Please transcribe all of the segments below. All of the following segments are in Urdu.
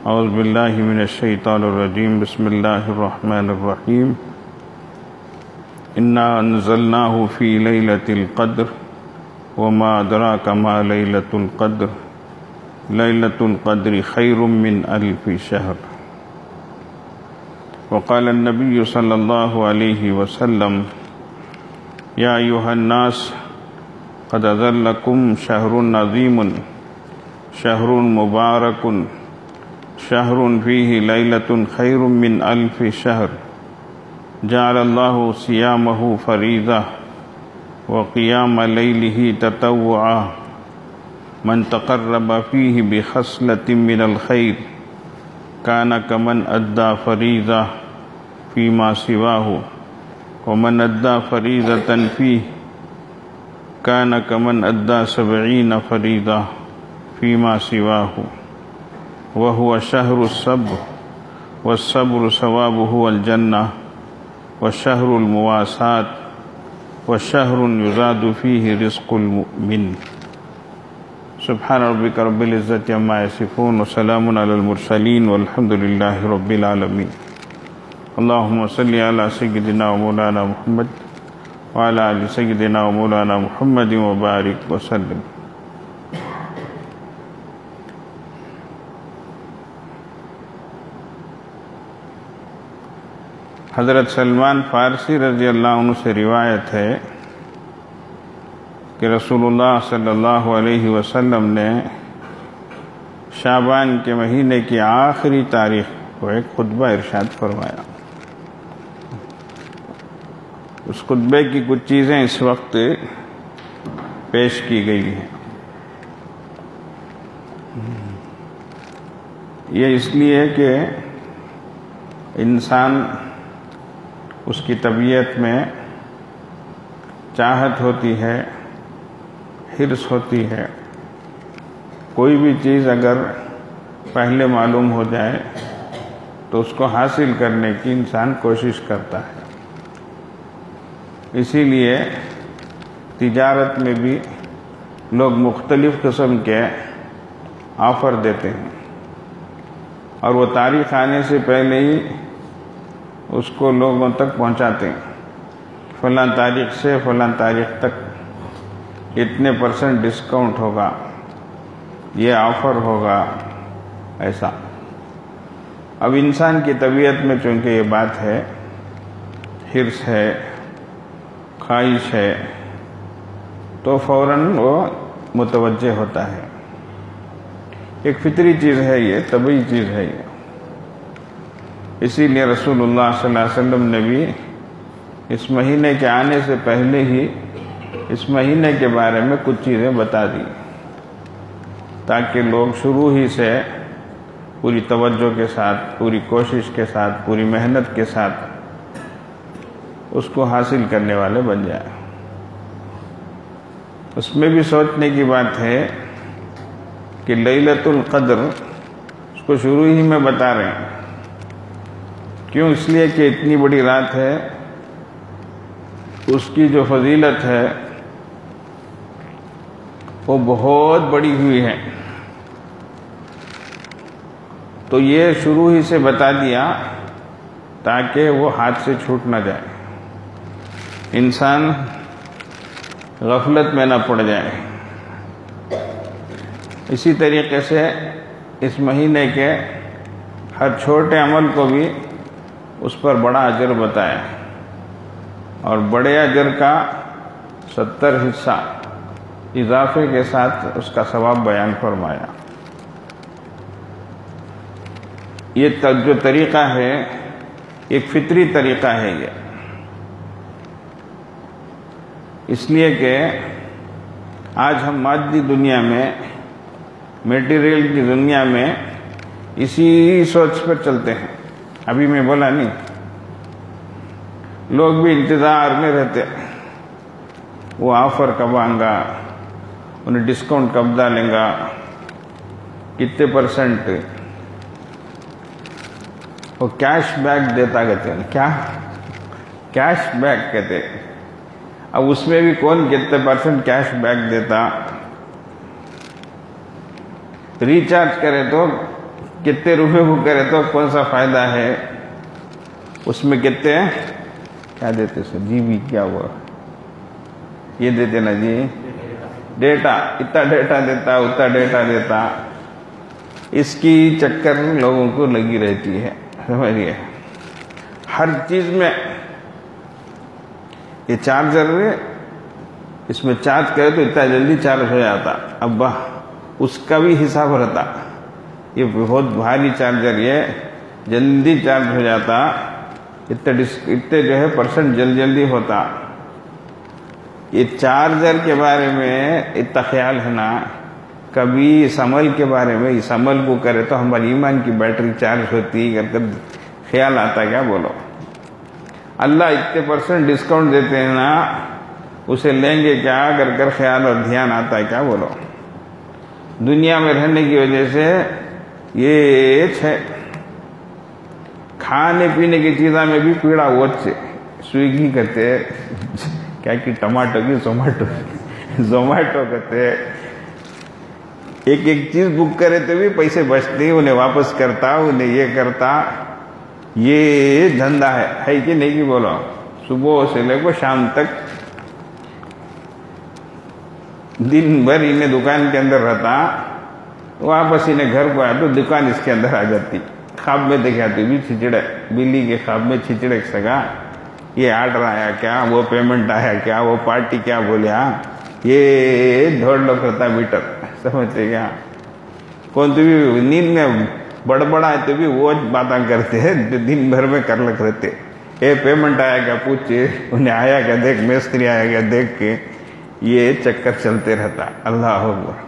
اعوذ باللہ من الشیطان الرجیم بسم اللہ الرحمن الرحیم انا انزلناہ فی لیلۃ القدر وما ادراک ما لیلۃ القدر لیلۃ القدر خیر من الف شہر وقال النبی صلی اللہ علیہ وسلم یا ایھا الناس قد اظلکم شہر عظیم شہر مبارک شہر فیہ لیلۃ خیر من الف شہر جعل اللہ صیامہ فریضہ وقیام لیلہ تطوعا من تقرب فیہ بخصلۃ من الخیر کان کمن ادى فریضہ فیما سواہ ومن ادى فریضۃ فیہ کان کمن ادى 70 فریضہ فیما سواہ وهو شهر الصبر والصبر ثوابه الجنة وشهر المواساة وشهر يزاد فيه رزق المؤمن سبحان ربك رب العزة عما يصفون وسلام على المرسلين والحمد لله رب العالمين اللهم صل على سيدنا ومولانا محمد وعلى آل سيدنا ومولانا محمد وبارك وسلم. حضرت سلمان فارسی رضی اللہ عنہ سے روایت ہے کہ رسول اللہ صلی اللہ علیہ وسلم نے شعبان کے مہینے کی آخری تاریخ کو ایک خطبہ ارشاد فرمایا. اس خطبے کی کچھ چیزیں اس وقت پیش کی گئی ہیں. یہ اس لیے کہ انسان اس کی طبیعت میں چاہت ہوتی ہے، حرص ہوتی ہے. کوئی بھی چیز اگر پہلے معلوم ہو جائے تو اس کو حاصل کرنے کی انسان کوشش کرتا ہے. اسی لیے تجارت میں بھی لوگ مختلف قسم کے آفر دیتے ہیں اور وہ تاریخ آنے سے پہلے ہی اس کو لوگوں تک پہنچاتے ہیں. فلاں تاریخ سے فلاں تاریخ تک اتنے % ڈسکاؤنٹ ہوگا، یہ آفر ہوگا، ایسا. اب انسان کی طبیعت میں چونکہ یہ بات ہے، حرص ہے، خواہش ہے، تو فوراً وہ متوجہ ہوتا ہے. ایک فطری چیز ہے، یہ طبعی چیز ہے یہ. اسی لیے رسول اللہ صلی اللہ علیہ وسلم نے بھی اس مہینے کے آنے سے پہلے ہی اس مہینے کے بارے میں کچھ چیزیں بتا دی تاکہ لوگ شروع ہی سے پوری توجہ کے ساتھ، پوری کوشش کے ساتھ، پوری محنت کے ساتھ اس کو حاصل کرنے والے بن جائیں. اس میں بھی سوچنے کی بات ہے کہ لیلۃ القدر اس کو شروع ہی میں بتا رہے ہیں. کیوں؟ اس لیے کہ اتنی بڑی رات ہے، اس کی جو فضیلت ہے وہ بہت بڑی ہوئی ہے. تو یہ شروع ہی سے بتا دیا تاکہ وہ ہاتھ سے چھوٹ نہ جائے، انسان غفلت میں نہ پڑ جائے. اسی طریقے سے اس مہینے کے ہر چھوٹے عمل کو بھی اس پر بڑا اجر بتایا اور بڑے اجر کا 70 حصہ اضافے کے ساتھ اس کا ثواب بیان فرمایا. یہ جو طریقہ ہے ایک فطری طریقہ ہے یہ، اس لیے کہ آج ہم مادی دنیا میں، میٹیریل کی دنیا میں اسی سوچ پر چلتے ہیں. ابھی میں بولا نہیں، لوگ بھی انتظار میں رہتے، وہ آفر کب آئیں گا، انہیں ڈسکاؤنٹ کب ڈالیں گا، کتنے %، وہ کیش بیک دیتا کہتے ہیں. کیا کیش بیک کہتے. اب اس میں بھی کون کتنے % کیش بیک دیتا. ریچارج کرے تو کتنے روپے کو کرے تو کون سا فائدہ ہے، اس میں کتنے کیا دیتے سر جی بی کیا ہوا یہ دیتے نا جی ڈیٹا، اتنا ڈیٹا دیتا اتنا ڈیٹا دیتا، اس کی چکر لوگوں کو لگی رہتی ہے، سمجھیے ہر چیز میں۔ یہ چارجر اس میں چارج کرے تو اتنا جلدی چارج ہو جاتا، اب اس کا بھی حساب رہتا، یہ بہت بھاری چارجر یہ جلدی چارج ہو جاتا، اتنے جو ہے پرسنٹ جلدی ہوتا۔ یہ چارجر کے بارے میں اتنا خیال ہے نا، کبھی اس عمل کے بارے میں اس عمل کو کرے تو ہماری ایمان کی بیٹری چارج ہوتی، اگر خیال آتا کیا بولو، اللہ اتنے پرسنٹ ڈسکاؤنٹ دیتے ہیں نا، اسے لیں گے کیا کر خیال اور دھیان آتا ہے کیا بولو۔ دنیا میں رہنے کی وجہ سے یہ ہے، کھانے پینے کی چیزوں میں بھی پیڑا ووٹ سے سویگی کرتے، کیا کہ ٹماٹو کی زومیٹو کرتے، ایک چیز بک کرے تو بھی پیسے بچتے، انہیں واپس کرتا، انہیں یہ کرتا، یہ دھندا ہے کہ نہیں کہ بولو، صبح سے لے کو شام تک دن بھر انہیں دکان کے اندر رہتا، واپس انہیں گھر کو آیا تو دکان اس کے اندر آ جاتی، خواب میں دکھاتی بھی چھچڑے، بلی کے خواب میں چھچڑے سگا، یہ آرڈر آیا کیا، وہ پیمنٹ آیا کیا، وہ پارٹی کیا بولیا، یہ دھوڑ لو کرتا میٹر، سمجھتے کیا، کون تو بھی نیند میں بڑبڑا ہے تو بھی وہ باتاں کرتے ہیں، دن بھر میں کر لگ رہتے، یہ پیمنٹ آیا کیا پوچھے، انہیں آیا کیا دیکھ، میستری آیا کیا دیکھ کے، یہ چکر چلتے رہتا، اللہ اکبر۔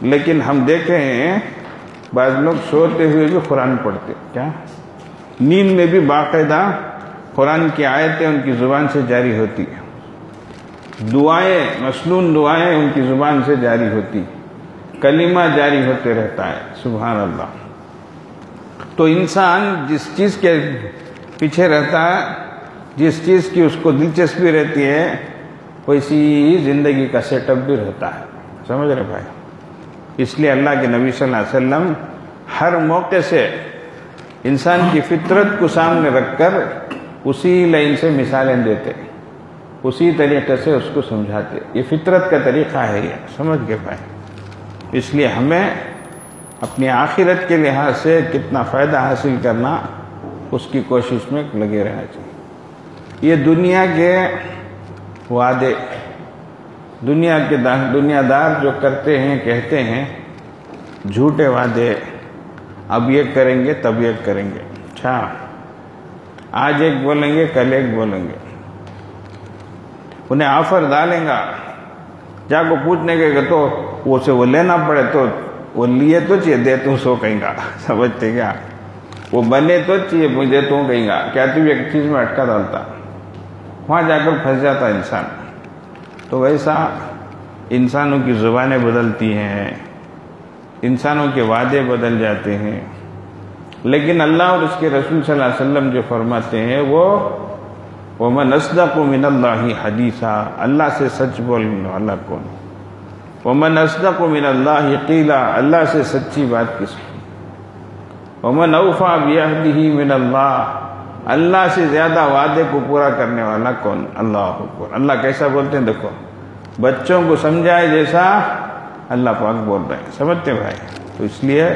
لیکن ہم دیکھے ہیں بعض لوگ سوتے ہوئے بھی قرآن پڑھتے، کیا نیند میں بھی باقاعدہ قرآن کی آیتیں ان کی زبان سے جاری ہوتی، دعائیں مسنون دعائیں ان کی زبان سے جاری ہوتی، کلمہ جاری ہوتے رہتا ہے، سبحان اللہ۔ تو انسان جس چیز کے پیچھے رہتا ہے، جس چیز کی اس کو دلچسپی رہتی ہے، ویسی زندگی کا سیٹ اپ بھی رہتا ہے، سمجھ رہے بھائی۔ اس لیے اللہ کے نبی صلی اللہ علیہ وسلم ہر موقع سے انسان کی فطرت کو سامنے رکھ کر اسی لائن سے مثالیں دیتے، اسی طریقے سے اس کو سمجھاتے، یہ فطرت کا طریقہ ہے، یہ سمجھ گئے بھائی۔ اس لیے ہمیں اپنی آخرت کے لحاظ سے کتنا فائدہ حاصل کرنا، اس کی کوشش میں لگے رہنا چاہیے۔ یہ دنیا کے وعدے، دنیا دار جو کرتے ہیں، کہتے ہیں جھوٹے وعدے، اب یہ کریں گے تب یہ کریں گے، اچھا آج ایک بولیں گے کل ایک بولیں گے، انہیں آفر ڈالیں گا، جا کو پوچھنے کے تو اسے وہ لینا پڑے تو وہ لیے تو چاہیے دے تو سو کہیں گا، سمجھتے کیا، وہ بنے تو چاہیے مجھے تو کہیں گا، کیا تو ایک چیز میں اٹکا ڈالتا، وہاں جا کر پھنس جاتا انسان۔ تو ویسا انسانوں کی زبانیں بدلتی ہیں، انسانوں کے وعدے بدل جاتے ہیں، لیکن اللہ اور اس کے رسول صلی اللہ علیہ وسلم جو فرماتے ہیں وہ وَمَنْ أَصْدَقُ مِنَ اللَّهِ حَدِيثًا، اللہ سے سچ بولنے والا کون، وَمَنْ أَصْدَقُ مِنَ اللَّهِ قِيلًا، اللہ سے سچی بات کس کی، وَمَنْ أَوْفَى بِعَهْدِهِ مِنَ اللَّهِ، اللہ سے زیادہ وعدے کو پورا کرنے والا کون، اللہ اکبر۔ اللہ کیسا بولتے ہیں دیکھو، بچوں کو سمجھائے جیسا اللہ پاک بول رہے ہیں، سمجھتے بھائی۔ تو اس لیے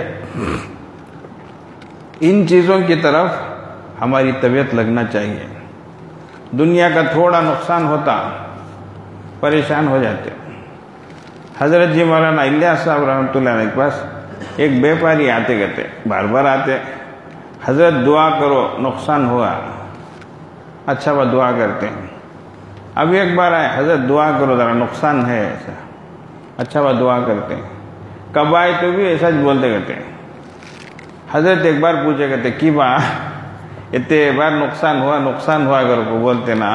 ان چیزوں کی طرف ہماری طبیعت لگنا چاہیے، دنیا کا تھوڑا نقصان ہوتا پریشان ہو جاتے۔ حضرت جی مولانا الیاس صاحب رحمۃ اللہ علیہ کے پاس ایک بیپاری آتے گئے، بار بار آتے، حضرت دعا کرو نقصان ہوا، اچھا وہ دعا کرتے ہیں۔ اب ایک بار آئے، حضرت دعا کرو ذرا نقصان ہے ایسا، اچھا وہ دعا کرتے ہیں۔ کب آئے تو بھی ایسا بولتے کرتے ہیں۔ حضرت ایک بار پوچھے کرتے کی بات اتنے بار نقصان ہوا اگر کو بولتے نا،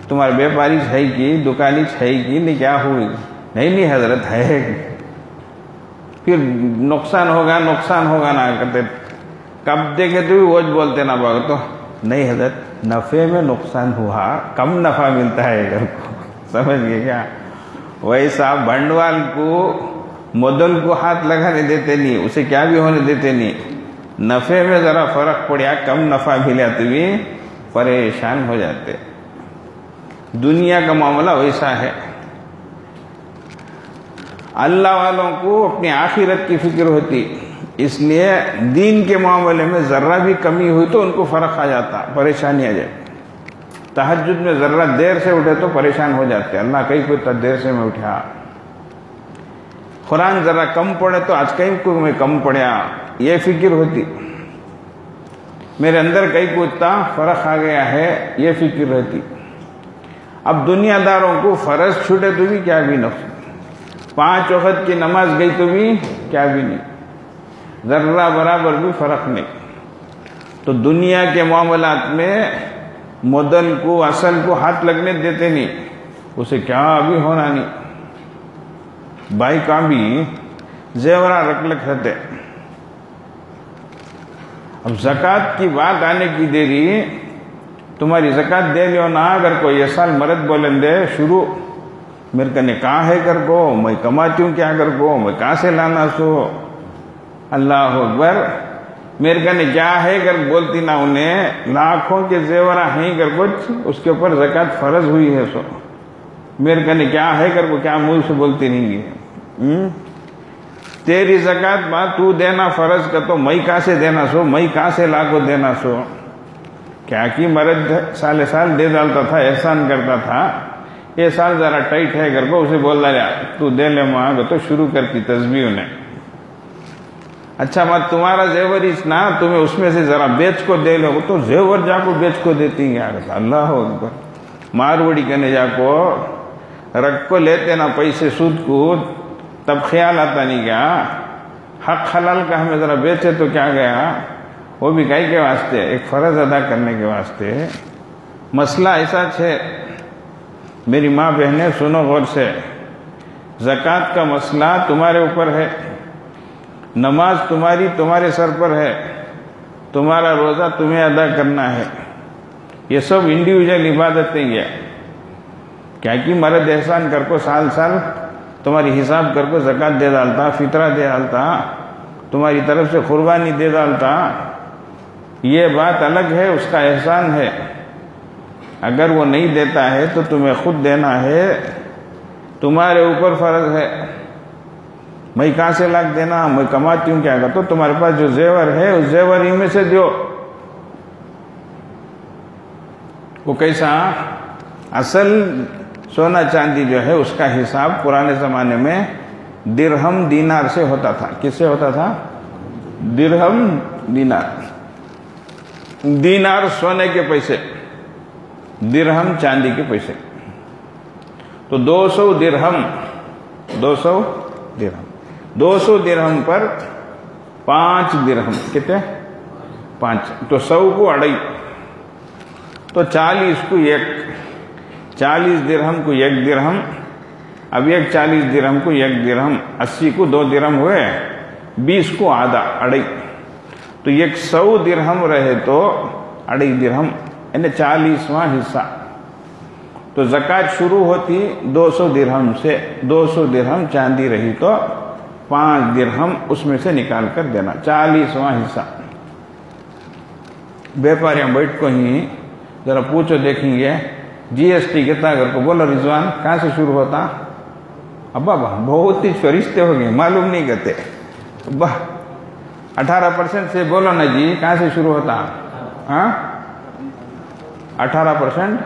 تمہارے بیپاری ہے کی دکانی ہے کی نہیں، کیا ہوئی، نہیں حضرت ہے، پھر نقصان ہوگا نا کرتے، کب دیکھے تو بھی وہ بولتے نا باغ تو نہیں حضرت نفع میں نقصان ہوا، کم نفع ملتا ہے اگر کو، سمجھ گئے کیا۔ ویسا بھنڈوال کو مدل کو ہاتھ لگانے دیتے نہیں، اسے کیا بھی ہونے دیتے نہیں، نفع میں ذرا فرق پڑیا، کم نفع ملا تو بھی پریشان ہو جاتے۔ دنیا کا معاملہ ویسا ہے۔ اللہ والوں کو اپنی آخرت کی فکر ہوتی، اس لیے دین کے معاملے میں ذرہ بھی کمی ہوئی تو ان کو فرق آ جاتا، پریشانی آ جاتی۔ تہجد میں ذرہ دیر سے اٹھے تو پریشان ہو جاتے، اللہ کہیں کوئی اتنا دیر سے میں اٹھا۔ قرآن ذرا کم پڑھے تو آج کہیں کو میں کم پڑھیا، یہ فکر ہوتی۔ میرے اندر کہیں کو اتنا فرق آ گیا ہے، یہ فکر رہتی۔ اب دنیا داروں کو فرض چھوٹے تو بھی کیا بھی نفع، 5 وقت کی نماز گئی تو بھی کیا بھی نہیں، ذرہ برابر بھی فرق نہیں۔ تو دنیا کے معاملات میں مدل کو اصل کو ہاتھ لگنے دیتے نہیں، اسے کیا بھی ہونا نہیں۔ بھائی کا بھی زیورہ رکھ رہتے۔ اب زکوٰۃ کی بات آنے کی دیری، تمہاری زکوٰۃ دے لیو نا، اگر کوئی یہ سال مرد بولیں دے شروع میرے کا نکاح ہے کر کو، میں کماتی ہوں کیا کر کو، میں کہاں سے لانا سو، اللہ اکبر، میرے کا کیا ہے کر بولتی نا، انہیں لاکھوں کے زیورہ ہیں کر کچھ، اس کے اوپر زکوٰۃ فرض ہوئی ہے، سو میرے کا کیا ہے کر کو کیا منہ سے بولتی نہیں گی۔ تیری زکوٰۃ بات تو دینا فرض کا تو میں کہاں سے دینا سو، میں کہاں سے لا کو دینا سو، کیا کی مرد سال سال دے ڈالتا تھا، احسان کرتا تھا، یہ سال ذرا ٹائٹ ہے کر کو اسے بول رہا تو دے لے ماں تو شروع کرتی تسبیح انہیں۔ اچھا بات تمہارا زیور اس نا، تمہیں اس میں سے ذرا بیچ کو دے لو تو زیور جا کو بیچ کو دیتی ہیں، اللہ اکبر، ماروڑی کہنے جا کو رکھ کو لیتے نا پیسے سود کو، تب خیال آتا نہیں کیا حق حلال کا ہمیں ذرا بیچے تو کیا گیا، وہ بھی کئی کے واسطے، ایک فرض ادا کرنے کے واسطے۔ مسئلہ ایسا ہے میری ماں بہنیں سنو غور سے، زکوٰۃ کا مسئلہ تمہارے اوپر ہے، نماز تمہارے سر پر ہے، تمہارا روزہ تمہیں ادا کرنا ہے، یہ سب انڈیویجول عبادتیں ہیں۔ کیا کہ مرد احسان کر کو سال سال تمہاری حساب کر کو زکوٰۃ دے ڈالتا، فطرہ دے ڈالتا، تمہاری طرف سے قربانی دے ڈالتا، یہ بات الگ ہے، اس کا احسان ہے۔ اگر وہ نہیں دیتا ہے تو تمہیں خود دینا ہے، تمہارے اوپر فرض ہے۔ میں کہاں سے لاکھ دینا، میں کماتی ہوں کیا کرتا، تو تمہارے پاس جو زیور ہے اس زیور ہی میں سے دیو۔ وہ کیسا، اصل سونا چاندی جو ہے اس کا حساب پرانے زمانے میں درہم دینار سے ہوتا تھا۔ کس سے ہوتا تھا؟ درہم دینار، دینار سونے کے پیسے، درہم چاندی کے پیسے، تو 200 درہم 200 درہم پر 5 درہم کتنے، 5 تو 100 کو 2.5 تو 40 کو 1، 40 درہم کو 1 درہم، اب 40 درہم کو 1 درہم، 80 کو 2 درہم ہوئے، 20 کو آدھا 2.5 تو 100 درہم رہے تو 2.5 درہم یعنی 40واں حصہ۔ تو زکوٰۃ شروع ہوتی 200 درہم سے، 200 درہم چاندی رہی تو 5 درہم اس میں سے نکال کر دینا، 40واں حصہ۔ بیپاریاں بیٹھ کو ہی ذرا پوچھو دیکھیں گے جی ایس ٹی کتنا کر کو، بولو رضوان کہاں سے شروع ہوتا، ابا بہت ہی فرشتے ہو گئے معلوم نہیں کرتے، 18% سے بولو نا جی کہاں سے شروع ہوتا، ہاں 18%،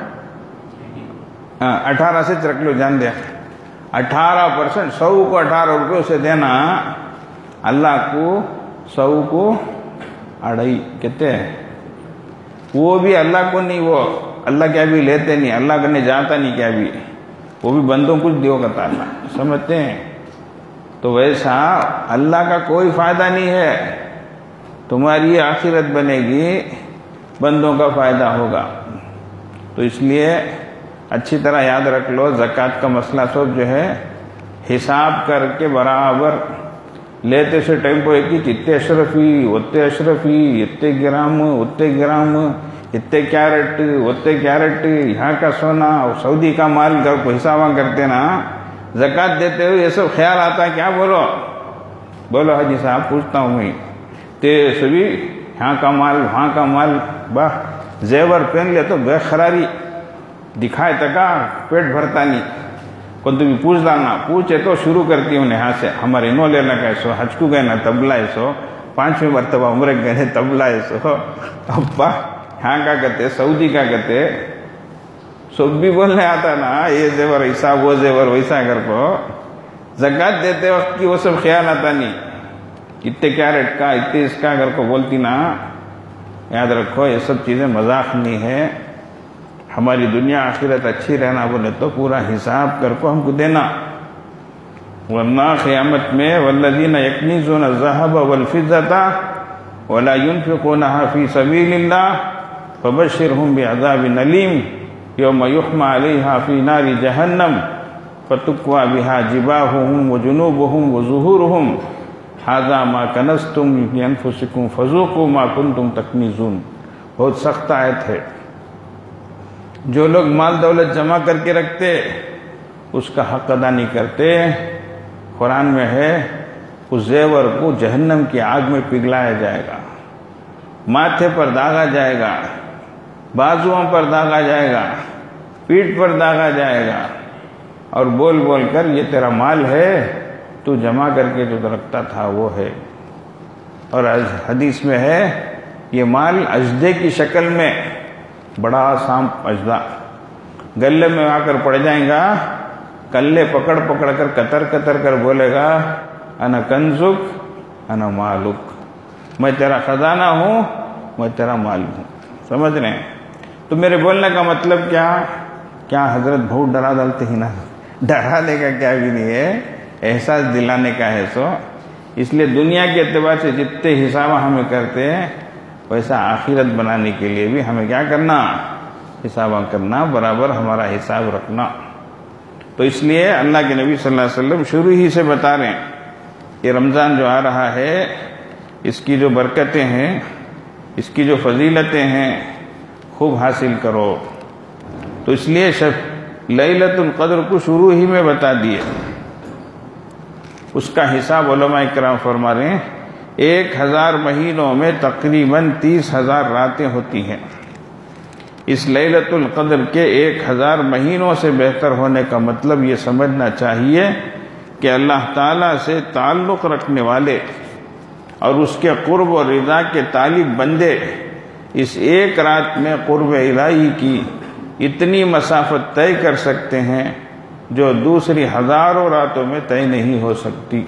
18 سے رکھ لو جان دیا، 18%، 100 کو 18 روپے اسے دینا، اللہ کو 100 کو 2.5 کہتے ہیں، وہ بھی اللہ کو نہیں، وہ اللہ کیا بھی لیتے نہیں، اللہ کرنے جاتا نہیں کیا بھی، وہ بھی بندوں کچھ دیو کرتا اللہ، سمجھتے ہیں؟ تو ویسا اللہ کا کوئی فائدہ نہیں ہے، تمہاری آخرت بنے گی، بندوں کا فائدہ ہوگا۔ تو اس لیے اچھی طرح یاد رکھ لو، زکوٰۃ کا مسئلہ سب جو ہے حساب کر کے برابر لیتے سے ٹائم کو ایک ہی اتنے اشرفی اتنے اشرفی، اتنے گرام اتنے گرام، اتنے کیرٹ اتنے کیرٹ، یہاں کا سونا سعودی کا مال کو حساب کرتے نا، زکوٰۃ دیتے ہوئے یہ سب خیال آتا ہے کیا بولو حاجی صاحب پوچھتا ہوں میں تے سبھی یہاں کا مال وہاں کا مال باہ زیور پہن لے تو بے خراری دکھائے تکا پیٹ بھرتا نہیں کو تمہیں پوچھ ڈالنا پوچھے تو شروع کرتی ہوں یہاں سے ہمارے نو لینا کیسو حج کو گئے نا تبلا ایسو 5ویں مرتبہ عمرے گئے تبلا ایسو ابا یہاں کا کہتے سعودی کا کہتے سب بھی بولنے آتا نا یہ زیور ایسا وہ زیور ویسا کر کو زکوٰۃ دیتے وقت کی وہ سب خیال آتا نہیں اتنے کیرٹ کا اتنے اس کا کر کو بولتی نا یاد رکھو یہ سب چیزیں مذاق نہیں ہے ہماری دنیا آخرت اچھی رہنا بولے تو پورا حساب کر کو ہم کو دینا ورنہ قیامت میں والذین یکنزون الذهب والفضة ولا ينفقونها في سبيل الله فبشرهم بعذاب أليم يوم يحمى عليها في نار جهنم فتكوى بها جباههم وجنوبهم وظهورهم هذا ما كنزتم لأنفسكم فذوقوا ما كنتم تكنزون. بہت سخت آیت ہے. جو لوگ مال دولت جمع کر کے رکھتے اس کا حق ادا نہیں کرتے قرآن میں ہے اس زیور کو جہنم کی آگ میں پگھلایا جائے گا ماتھے پر داغا جائے گا بازوؤں پر داغا جائے گا پیٹھ پر داغا جائے گا اور بول بول کر یہ تیرا مال ہے تو جمع کر کے جو رکھتا تھا وہ ہے. اور حدیث میں ہے یہ مال اژدے کی شکل میں بڑا سانپ اژدہ گلے میں آ کر پڑ جائیں گا کلے پکڑ پکڑ کر کتر کتر کر بولے گا انا کنزک انا مالک میں تیرا خزانہ ہوں میں تیرا مال ہوں. سمجھ رہے ہیں؟ تو میرے بولنے کا مطلب کیا حضرت بہت ڈرا ڈالتے ہی نا ڈرانے کا کیا بھی نہیں ہے احساس دلانے کا ہے. سو اس لیے دنیا کے اعتبار سے جتنے حساب ہمیں کرتے ہیں ویسا آخرت بنانے کے لیے بھی ہمیں کیا کرنا حساب کرنا برابر ہمارا حساب رکھنا. تو اس لیے اللہ کے نبی صلی اللہ علیہ وسلم شروع ہی سے بتا رہے ہیں یہ رمضان جو آ رہا ہے اس کی جو برکتیں ہیں اس کی جو فضیلتیں ہیں خوب حاصل کرو. تو اس لیے لیلۃ القدر کو شروع ہی میں بتا دیے. اس کا حساب علماء اکرام فرما رہے ہیں 1000 مہینوں میں تقریباً 30,000 راتیں ہوتی ہیں. اس لیلۃ القدر کے 1000 مہینوں سے بہتر ہونے کا مطلب یہ سمجھنا چاہیے کہ اللہ تعالیٰ سے تعلق رکھنے والے اور اس کے قرب و رضا کے طالب بندے اس ایک رات میں قرب الہی کی اتنی مسافت طے کر سکتے ہیں جو دوسری ہزاروں راتوں میں طے نہیں ہو سکتی.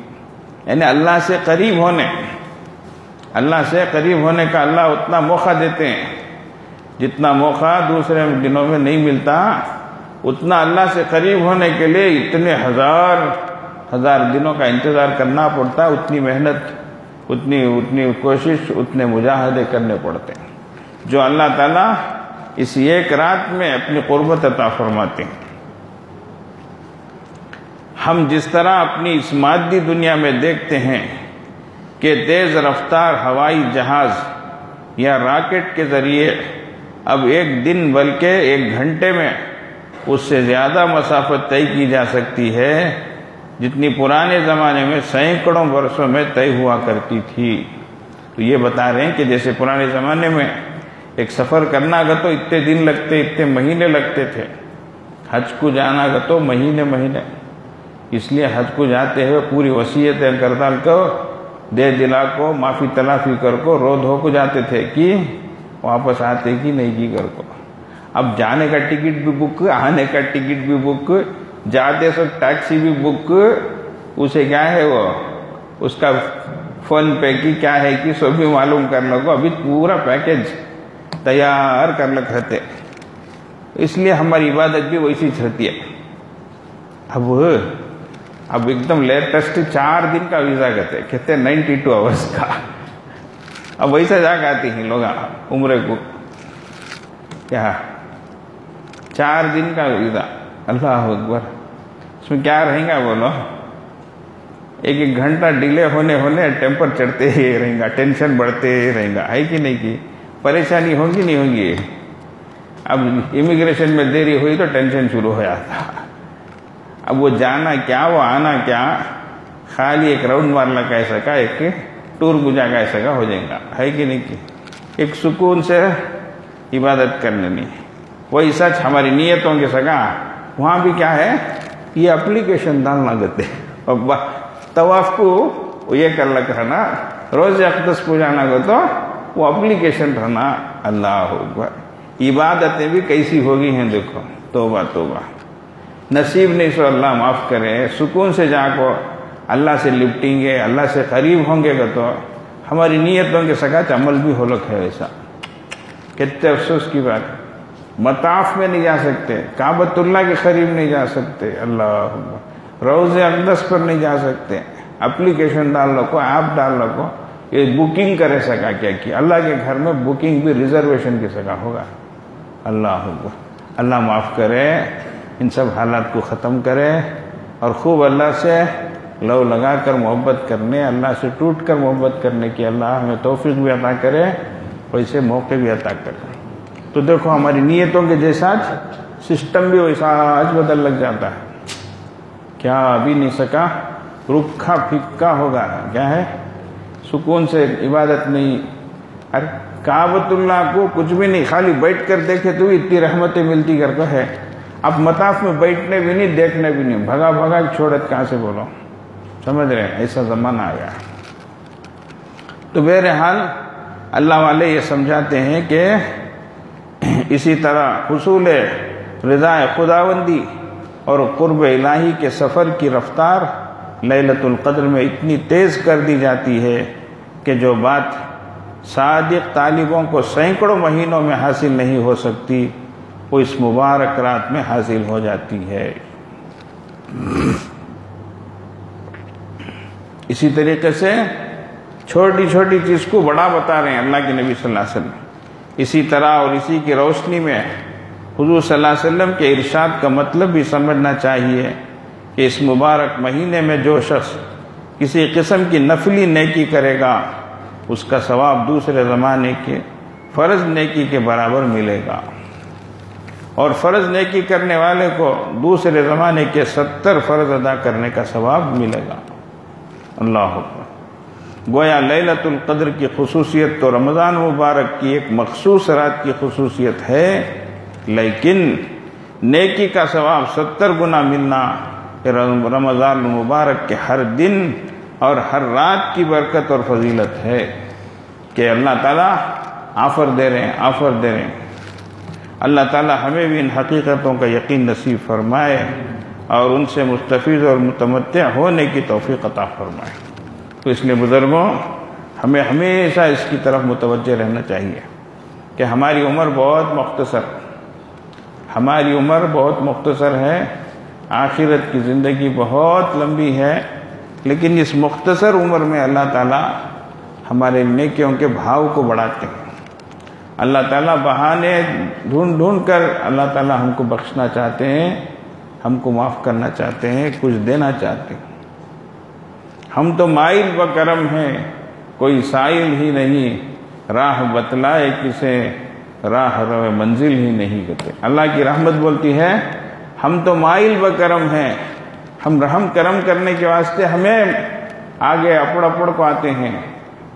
یعنی اللہ سے قریب ہونے کا اللہ اتنا موقع دیتے ہیں جتنا موقع دوسرے دنوں میں نہیں ملتا. اتنا اللہ سے قریب ہونے کے لیے اتنے ہزار دنوں کا انتظار کرنا پڑتا ہے. اتنی محنت اتنی کوشش اتنے مجاہدے کرنے پڑتے ہیں جو اللہ تعالیٰ اس ایک رات میں اپنی قربت عطا فرماتے ہیں. ہم جس طرح اپنی اس مادی دنیا میں دیکھتے ہیں کہ تیز رفتار ہوائی جہاز یا راکٹ کے ذریعے اب ایک دن بلکہ 1 گھنٹے میں اس سے زیادہ مسافت طے کی جا سکتی ہے جتنی پرانے زمانے میں سینکڑوں برسوں میں طے ہوا کرتی تھی. تو یہ بتا رہے ہیں کہ جیسے پرانے زمانے میں ایک سفر کرنا گا تو اتنے دن لگتے اتنے مہینے لگتے تھے. حج کو جانا گا تو مہینے اس لیے حج کو جاتے ہوئے پوری وصیتیں کردال کو دے دلا کو معافی تلافی کر کو رو دھو کو جاتے تھے کہ واپس آتے کی نہیں کی کر کو. اب جانے کا ٹکٹ بھی بک آنے کا ٹکٹ بھی بک جاتے سو ٹیکسی بھی بک اسے کیا ہے وہ اس کا فون پے کی کیا ہے کہ سو بھی معلوم کرنے کو ابھی پورا پیکج تیار کر رکھتے. اس لیے ہماری عبادت بھی ویسی چلتی ہے. اب ایک دم لیٹسٹ 4 دن کا ویزا کہتے ہیں 92 آورز کا. اب ویسا جا کے آتی ہیں لوگ عمرے کو کیا 4 دن کا ویزا. اللہ اکبر. اس میں کیا رہیں گا بولو 1 گھنٹہ ڈیلے ہونے ٹیمپر چڑھتے ہی رہیں گا ٹینشن بڑھتے ہی رہیں گا ہے کہ نہیں کی پریشانی ہوگی نہیں ہوگی. اب امیگریشن میں دیری ہوئی تو ٹینشن شروع ہو جاتا اب وہ جانا کیا وہ آنا کیا، خالی ایک راؤنڈ مارنا کا ایسا کا، ایک ٹور گجا کا ایسا کا ہو جائے گا، ہے کہ نہیں کہ ایک سکون سے عبادت کرنے نہیں. وہی سچ ہماری نیتوں کے سگا وہاں بھی کیا ہے، یہ اپلیکیشن ڈالنا گتے طواف کو یہ کر لگ رہنا، روز اقدس کو جانا گو تو وہ اپلیکیشن رہنا. اللہ اکبر، عبادتیں بھی کیسی ہوگی ہیں دیکھو، توبہ توبہ. نصیب نہیں سو اللہ معاف کرے، سکون سے جا کو اللہ سے لپٹیں گے، اللہ سے قریب ہوں گے گا تو ہماری نیتوں کے ساتھ عمل بھی ہو لک ہے ویسا. کتنے افسوس کی بات، مطاف میں نہیں جا سکتے، کعبۃ اللہ کے قریب نہیں جا سکتے، اللہ روز اقدس پر نہیں جا سکتے. اپلیکیشن ڈال لو کو، ایپ ڈال لو کو، یہ بکنگ کرے سکا کیا کی اللہ کے گھر میں بکنگ بھی ریزرویشن کی سکا ہوگا. اللہ اللہ معاف کرے، ان سب حالات کو ختم کرے اور خوب اللہ سے لو لگا کر محبت کرنے، اللہ سے ٹوٹ کر محبت کرنے کی اللہ ہمیں توفیق بھی عطا کرے، ویسے موقع بھی عطا کرے. تو دیکھو ہماری نیتوں کے جیسا سسٹم بھی ویسا آج بدل لگ جاتا ہے. کیا ابھی نہیں سکا، رکھا پھکا ہوگا، کیا ہے سکون سے عبادت نہیں. ارے کعبۃ اللہ کو کچھ بھی نہیں، خالی بیٹھ کر دیکھے تو اتنی رحمتیں ملتی کر کو ہے. اب مطاف میں بیٹھنے بھی نہیں، دیکھنے بھی نہیں، بھگا بھگا چھوڑت کہاں سے بولو، سمجھ رہے ہیں ایسا زمانہ آ گیا. تو بہرحال اللہ والے یہ سمجھاتے ہیں کہ اسی طرح حصول رضا خداوندی اور قرب الہی کے سفر کی رفتار لیلۃ القدر میں اتنی تیز کر دی جاتی ہے کہ جو بات صادق طالبوں کو سینکڑوں مہینوں میں حاصل نہیں ہو سکتی، وہ اس مبارک رات میں حاصل ہو جاتی ہے. اسی طریقے سے چھوٹی چھوٹی چیز کو بڑا بتا رہے ہیں اللہ کے نبی صلی اللہ علیہ وسلم. اسی طرح اور اسی کی روشنی میں حضور صلی اللہ علیہ وسلم کے ارشاد کا مطلب بھی سمجھنا چاہیے کہ اس مبارک مہینے میں جو شخص کسی قسم کی نفلی نیکی کرے گا، اس کا ثواب دوسرے زمانے کے فرض نیکی کے برابر ملے گا، اور فرض نیکی کرنے والے کو دوسرے زمانے کے 70 فرض ادا کرنے کا ثواب ملے گا. اللہ اکبر. گویا لیلۃ القدر کی خصوصیت تو رمضان مبارک کی ایک مخصوص رات کی خصوصیت ہے، لیکن نیکی کا ثواب 70 گنا ملنا رمضان مبارک کے ہر دن اور ہر رات کی برکت اور فضیلت ہے کہ اللہ تعالیٰ آفر دے رہے ہیں. اللہ تعالیٰ ہمیں بھی ان حقیقتوں کا یقین نصیب فرمائے اور ان سے مستفید اور متمتع ہونے کی توفیق عطا فرمائے. تو اس لیے بزرگوں، ہمیں ہمیشہ اس کی طرف متوجہ رہنا چاہیے کہ ہماری عمر بہت مختصر ہے، آخرت کی زندگی بہت لمبی ہے، لیکن اس مختصر عمر میں اللہ تعالیٰ ہمارے نیکیوں کے بھاؤ کو بڑھاتے ہیں. اللہ تعالیٰ بہانے ڈھونڈ کر اللہ تعالیٰ ہم کو بخشنا چاہتے ہیں، ہم کو معاف کرنا چاہتے ہیں، کچھ دینا چاہتے ہیں. ہم تو مائل بکرم ہیں، کوئی سائل ہی نہیں، راہ بتلائے کسے، راہ روے منزل ہی نہیں کرتے. اللہ کی رحمت بولتی ہے ہم تو مائل بکرم ہیں، ہم رحم کرم کرنے کے واسطے ہمیں آگے اپڑ کو آتے ہیں،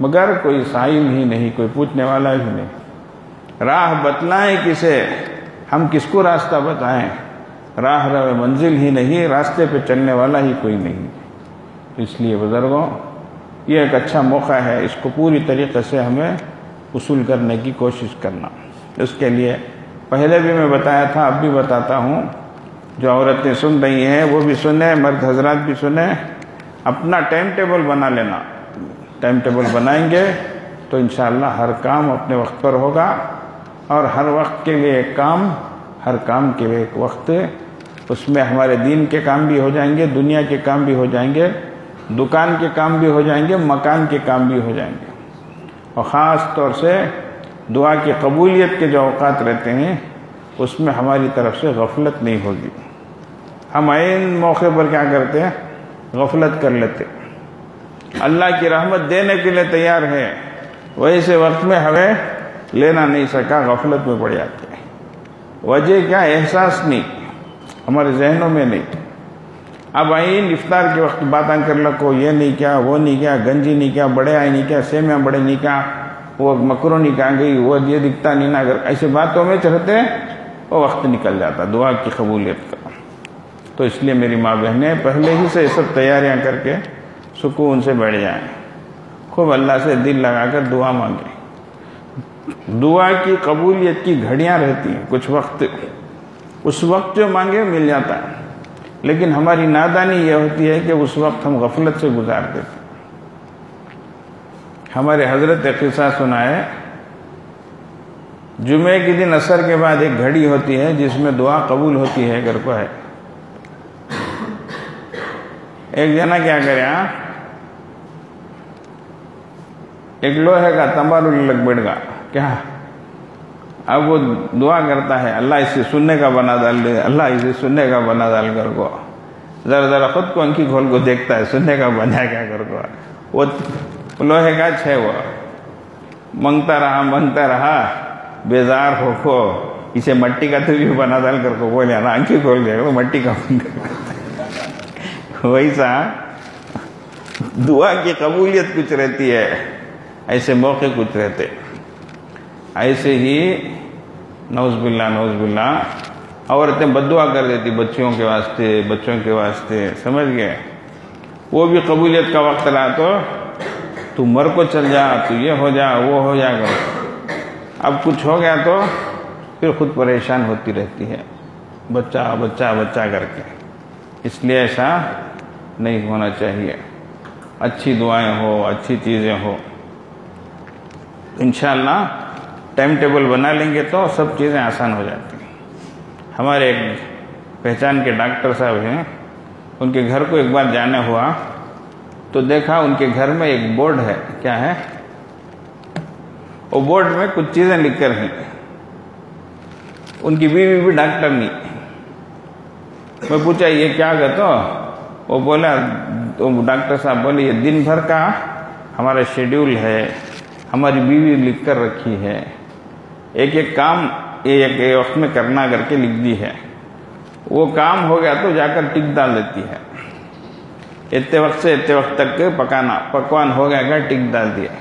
مگر کوئی سائل ہی نہیں، کوئی پوچھنے والا ہی نہیں. راہ بتلائیں کسے، ہم کس کو راستہ بتائیں، راہ روے منزل ہی نہیں، راستے پہ چلنے والا ہی کوئی نہیں. اس لیے بزرگوں، یہ ایک اچھا موقع ہے، اس کو پوری طریقے سے ہمیں وصول کرنے کی کوشش کرنا. اس کے لیے پہلے بھی میں بتایا تھا، اب بھی بتاتا ہوں، جو عورتیں سن رہی ہیں وہ بھی سنیں، مرد حضرات بھی سنیں. اپنا ٹائم ٹیبل بنا لینا. ٹائم ٹیبل بنائیں گے تو انشاءاللہ ہر کام اپنے وقت پر ہوگا، اور ہر وقت کے لیے ایک کام، ہر کام کے لیے ایک وقت. اس میں ہمارے دین کے کام بھی ہو جائیں گے، دنیا کے کام بھی ہو جائیں گے، دکان کے کام بھی ہو جائیں گے، مکان کے کام بھی ہو جائیں گے. اور خاص طور سے دعا کی قبولیت کے جو اوقات رہتے ہیں اس میں ہماری طرف سے غفلت نہیں ہوگی. ہم عین موقع پر کیا کرتے ہیں، غفلت کر لیتے. اللہ کی رحمت دینے کے لیے تیار ہے، ویسے وقت میں ہمیں لینا نہیں سکا، غفلت میں پڑ جاتے ہیں. وجہ کیا، احساس نہیں، ہمارے ذہنوں میں نہیں. اب آئین افطار کے وقت باتاں کر لکو، یہ نہیں کیا، وہ نہیں کیا، گنجی نہیں کیا، بڑے آئے نہیں کیا، سیمیاں بڑے نہیں کیا، وہ مکرو نہیں کہاں گئی، وہ یہ دکھتا نہیں نا، اگر ایسے باتوں میں چڑھتے وہ وقت نکل جاتا دعا کی قبولیت کا۔ تو اس لیے میری ماں بہنیں پہلے ہی سے سب تیاریاں کر کے سکون سے بیٹھ جائیں، خوب اللہ سے دل لگا کر دعا مانگیں۔ دعا کی قبولیت کی گھڑیاں رہتی ہیں، کچھ وقت، اس وقت جو مانگے مل جاتا ہے، لیکن ہماری نادانی یہ ہوتی ہے کہ اس وقت ہم غفلت سے گزار دیتے ہیں۔ ہمارے حضرت قصہ سنا ہے، جمعے کے دن عصر کے بعد ایک گھڑی ہوتی ہے جس میں دعا قبول ہوتی ہے، اگر کو ہے۔ ایک جنا کیا کرے، ایک لوہے کا تمبالو لگ بیٹھ گا، کیا اب وہ دعا کرتا ہے، اللہ اسے سننے کا بنا ڈال دے، اللہ اسے سننے کا بنا ڈال کر کو، ذرا ذرا خود کو انکی کھول کو دیکھتا ہے، سننے کا بنا کیا کر کو، وہ لوہے کا ہے، وہ منگتا رہا بیزار ہو کو، اسے مٹی کا تو بھی بنا ڈال کر کو بولے نا، انکی کھول دے گا مٹی کا ویسا دعا کی قبولیت کچھ رہتی ہے، ایسے موقع کچھ رہتے۔ ایسے ہی نعوذ باللہ عورتیں بددعا کر دیتی بچوں کے واسطے، سمجھ گئے، وہ بھی قبولیت کا وقت رہا تو مر کو چل جا، تو یہ ہو جا، وہ ہو جا گا، اب کچھ ہو گیا تو پھر خود پریشان ہوتی رہتی ہے، بچہ کر کے۔ اس لیے ایسا نہیں ہونا چاہیے، اچھی دعائیں ہو، اچھی چیزیں ہو، انشاءاللہ ٹائم ٹیبل بنا لیں گے تو سب چیزیں آسان ہو جاتی ہیں۔ ہمارے ایک پہچان کے ڈاکٹر صاحب ہیں، ان کے گھر کو ایک بار جانا ہوا تو دیکھا ان کے گھر میں ایک بورڈ ہے، کیا ہے، وہ بورڈ میں کچھ چیزیں لکھ کر ہیں، ان کی بیوی بھی ڈاکٹر نہیں۔ میں پوچھا یہ کیا گا، تو وہ بولا، تو ڈاکٹر صاحب بولے یہ دن بھر کا ہمارا شیڈیول ہے، ہماری بیوی لکھ کر رکھی ہے، ایک ایک کام ایک وقت میں کرنا کر کے لکھ دی ہے، وہ کام ہو گیا تو جا کر ٹک ڈال دیتی ہے، اتنے وقت سے اتنے وقت تک پکوان ہو گیا گا، ٹک ڈال دیا،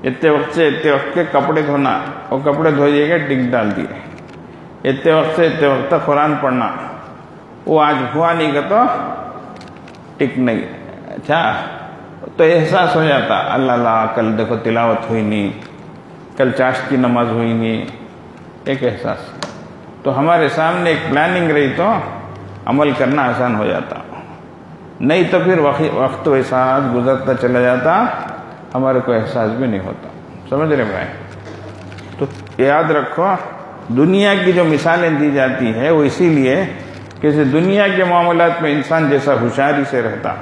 اتنے وقت سے اتنے وقت کے کپڑے دھونا، وہ کپڑے دھو دیے گا، ٹک ڈال دیے، اتنے وقت سے اتنے وقت تک قرآن پڑھنا، وہ آج ہوا نہیں گا تو ٹک نہیں۔ اچھا، تو احساس ہو جاتا، اللہ کل دیکھو تلاوت ہوئی نہیں، کل چاشت کی نماز ہوئی نہیں، ایک احساس۔ تو ہمارے سامنے ایک پلاننگ رہی تو عمل کرنا آسان ہو جاتا، نہیں تو پھر وقت ویسا گزرتا چلا جاتا، ہمارے کو احساس بھی نہیں ہوتا، سمجھ رہے بھائی؟ تو یاد رکھو، دنیا کی جو مثالیں دی جاتی ہے وہ اسی لیے کہ دنیا کے معاملات میں انسان جیسا ہوشیاری سے رہتا،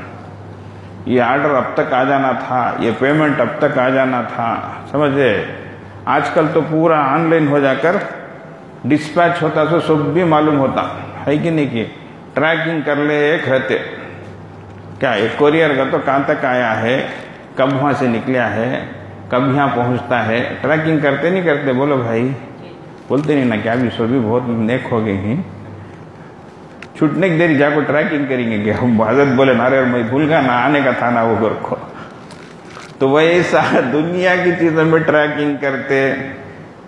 یہ آرڈر اب تک آ جانا تھا، یہ پیمنٹ اب تک آ جانا تھا، سمجھے؟ آج کل تو پورا آن لائن ہو جا کر ڈسپیچ ہوتا تو سب بھی معلوم ہوتا ہے کہ نہیں، کہ ٹریکنگ کر لے ایک رہتے، کیا ایک کوریئر کا تو کہاں تک آیا ہے، کب وہاں سے نکلا ہے، کب یہاں پہنچتا ہے، ٹریکنگ کرتے نہیں کرتے؟ بولو بھائی، بولتے نہیں نا؟ کیا بھی سو بھی بہت نیک ہو گئی ہیں، چھٹنے کی دیر جا کو ٹریکنگ کریں گے کہ ہم حضرت بولے نارے میں بھول گیا نہ آنے کا تھا نا وہ گھر کو، تو ویسا دنیا کی چیزوں میں ٹریکنگ کرتے،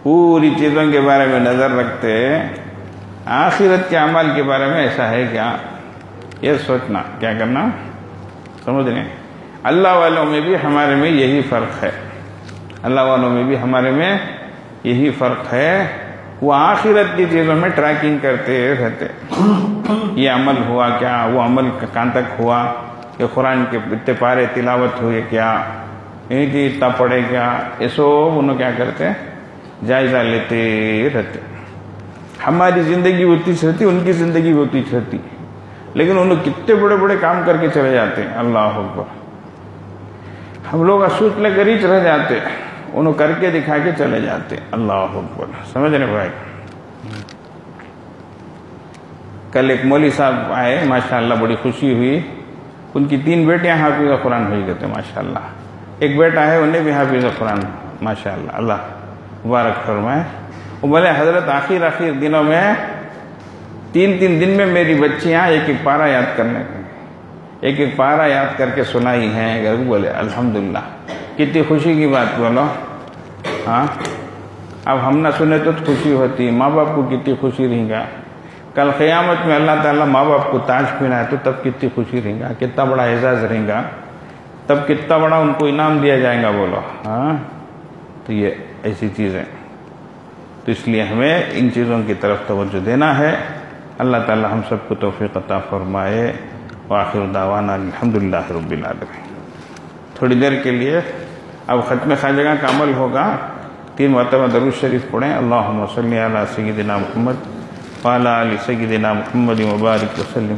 پوری چیزوں کے بارے میں نظر رکھتے، آخرت کے اعمال کے بارے میں ایسا ہے کیا؟ یہ سوچنا، کیا کرنا، سمجھ رہے ہیں؟ اللہ والوں میں بھی ہمارے میں یہی فرق ہے، اللہ والوں میں بھی ہمارے میں یہی فرق ہے، وہ آخرت کی چیزوں میں ٹریکنگ کرتے رہتے، یہ عمل ہوا کیا، وہ عمل کہاں تک ہوا، کہ قرآن کے اتنے پارے تلاوت ہوئے کیا، کہ اتنا پڑھے کیا، یہ سب انہوں کیا کرتے، جائزہ لیتے رہتے۔ ہماری زندگی بھی اتنی رہتی، ان کی زندگی بھی اتنی رہتی، لیکن انہوں کتنے بڑے بڑے کام کر کے چلے جاتے ہیں، اللہ اکبر۔ ہم لوگ سوچ لے کر ہی چلے جاتے، انہوں کر کے دکھا کے چلے جاتے، اللہ اکبر، سمجھ رہے بھائی؟ کل ایک مولوی صاحب آئے، ماشاءاللہ بڑی خوشی ہوئی، ان کی 3 بیٹیاں حافظ قرآن ہوئی گئے تھے، ماشاءاللہ، ایک بیٹا ہے انہیں بھی حافظ قرآن، ماشاءاللہ، اللہ مبارک فرمائے۔ وہ بولے حضرت آخر دنوں میں 3 دن میں میری بچیاں ایک پارہ یاد کرنے ایک ایک پارا یاد کر کے سنائی ہیں. اگر بولے الحمدللہ، کتنی خوشی کی بات بولو. ہاں اب ہم نہ سنے تو خوشی ہوتی، ماں باپ کو کتنی خوشی رہے گا. کل قیامت میں اللہ تعالیٰ ماں باپ کو تاج پہنائے تو تب کتنی خوشی رہے گا، کتنا بڑا اعزاز رہے گا، تب کتنا بڑا ان کو انعام دیا جائے گا. بولو ہاں. تو یہ ایسی چیز ہے. تو اس لیے ہمیں ان چیزوں کی طرف توجہ دینا ہے. اللہ تعالیٰ ہم سب کو توفیق عطا فرمائے. وآخر دعوانا الحمدللہ رب العالمین. تھوڑی دیر کے لیے اب ختم خواجہ کا عمل ہوگا. 3 مرتبہ درود شریف پڑھیں. اللہم صلی علی سیدنا محمد وعلی آل سیدنا محمد وبارک وسلم.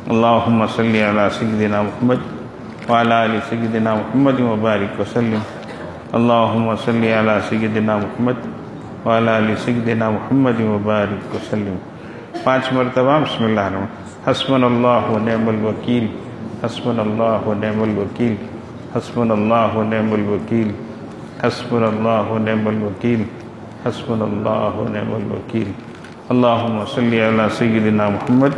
اللہم صلی علی سیدنا محمد وعلی آل سیدنا محمد وبارک وسلم. اللہم صلی علی سیدنا محمد وعلی آل سیدنا محمد وبارک وسلم. 5 مرتبہ بسم اللہ الرحمن الرحیم. حسبنا اللہ ونعم الوکیل، حسبنا اللہ ونعم الوکیل، حسبنا اللہ ونعم الوکیل، حسبنا اللہ ونعم الوکیل، حسبنا اللہ ونعم الوکیل. اللہم صلی علی سیدنا محمد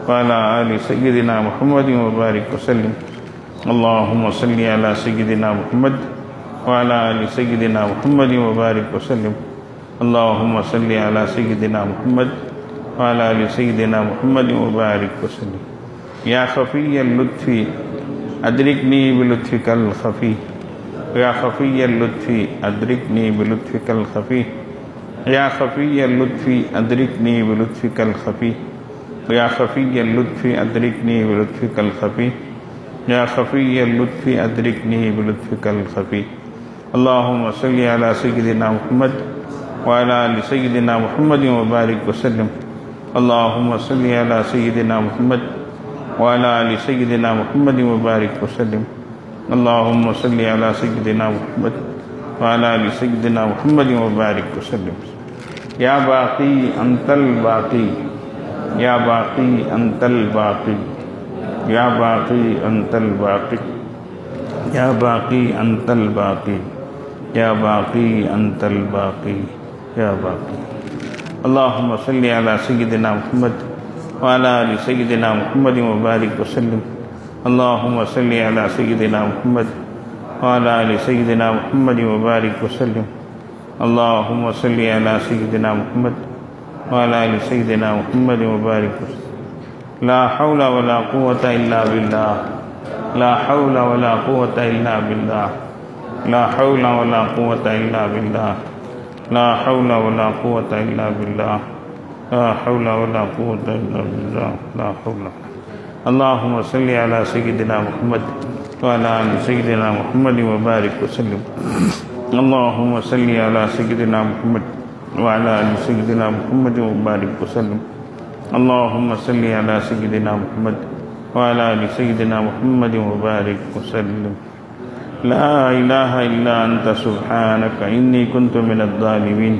وعلی آل سیدنا محمد وبارک وسلم. اللہم صلی علی سیدنا محمد وعلی آل سیدنا محمد وبارک وسلم. اللہم صلی علی سیدنا محمد وعلی آل سیدنا محمد وبارک وسلم. یا خفی اللطف ادرکنی بلطفک الخفی، یا خفی اللطف ادرکنی بلطفک الخفی، یا خفی اللطف ادرکنی بلطفک الخفی، یا خفی اللطف ادرکنی بلطفک الخفی، یا خفی اللطف ادرکنی بلطفک الخفی. اللہم صلی علی سیدنا محمد وعلی آل سیدنا محمد وبارک وسلم. اللہم صلی علی سیدنا محمد وعلی آل سیدنا محمد وبارک وسلم. اللہم صلی علی سیدنا محمد وعلی آل سیدنا محمد وبارک وسلم. یا باقی انت الباقی، یا باقی انت الباقی، یا باقی انت الباقی، یا باقی انت الباقی، یا باقی انت الباقی، یا باقی. اللہم صلی علی سیدنا محمد وعلی آل سیدنا محمد وبارک وسلم. اللہم صلی علی سیدنا محمد وعلی آل سیدنا محمد وبارک وسلم. اللہم صلی علی سیدنا محمد وعلی آل سیدنا محمد وبارک وسلم. لا حول ولا قوة الا باللہ، لا حول ولا قوة الا باللہ، لا حول ولا قوة الا باللہ، لا حول ولا قوة الا باللہ، لا حول ولا قوة الا باللہ، لا حول. اللہم صلی علی سیدنا محمد وعلی آل سیدنا محمد وبارک وسلم. اللہم صلی علی سیدنا محمد وعلی آل سیدنا محمد وبارک وسلم. اللہم صلی علی سیدنا محمد وعلی آل سیدنا محمد وبارک وسلم. لا الہ الا انت سبحانک انی کنت من الظالمین،